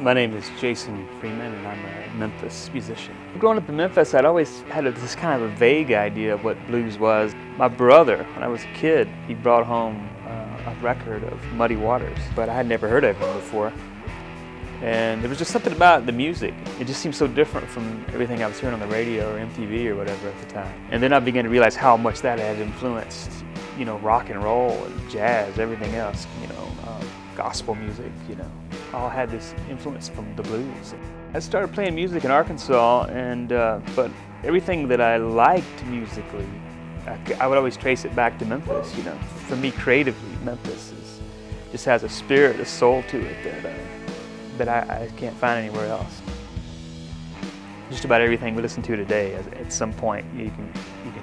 My name is Jason Freeman, and I'm a Memphis musician. Growing up in Memphis, I'd always had this kind of a vague idea of what blues was. My brother, when I was a kid, he brought home a record of Muddy Waters, but I had never heard of him before. And there was just something about the music. It just seemed so different from everything I was hearing on the radio or MTV or whatever at the time. And then I began to realize how much that had influenced, you know, rock and roll and jazz, everything else, you know, gospel music, you know, all had this influence from the blues. I started playing music in Arkansas, and but everything that I liked musically, I would always trace it back to Memphis. You know, for me, creatively, Memphis just has a spirit, a soul to it that I can't find anywhere else. Just about everything we listen to today, at some point, you can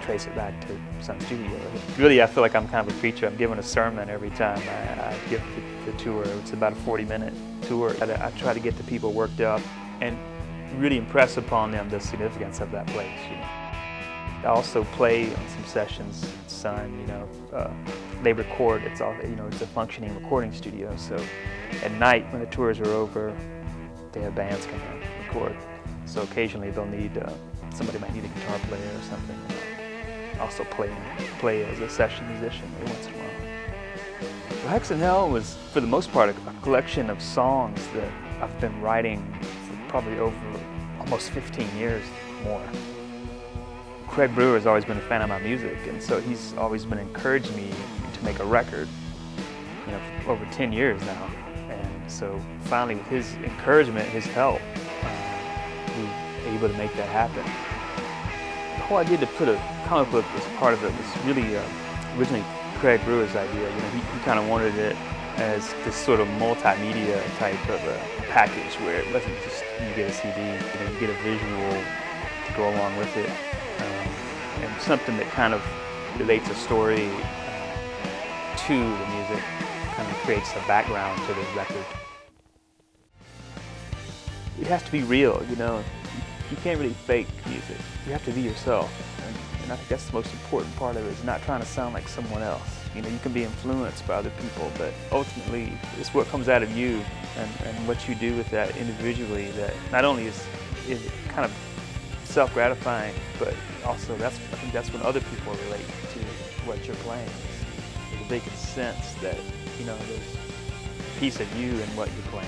trace it back to some studio. Really, I feel like I'm kind of a preacher. I'm giving a sermon every time I give the tour. It's about a 40-minute tour. I try to get the people worked up and really impress upon them the significance of that place. You know. I also play on some sessions at Sun. You know, they record. It's all, you know, it's a functioning recording studio. So at night, when the tours are over, they have bands come in and record. So occasionally they'll need somebody might need a guitar player or something. Also play as a session musician every once in a while. Well, Hex Hell was, for the most part, a collection of songs that I've been writing for probably over almost 15 years more. Craig Brewer has always been a fan of my music, and so he's always been encouraging me to make a record, you know, for over 10 years now. And so finally, with his encouragement, his help, we were able to make that happen. The whole idea to put a comic book as part of it was really originally Craig Brewer's idea. You know, he kind of wanted it as this sort of multimedia type of a package where it wasn't just you get a CD, you know, you get a visual to go along with it, and something that kind of relates a story to the music, kind of creates a background to the record. It has to be real, you know. You can't really fake music. You have to be yourself. And I think that's the most important part of it, is not trying to sound like someone else. You know, you can be influenced by other people, but ultimately it's what comes out of you and what you do with that individually that not only is kind of self-gratifying, but also I think that's when other people relate to what you're playing. There's a big sense that, you know, there's a piece of you in what you're playing.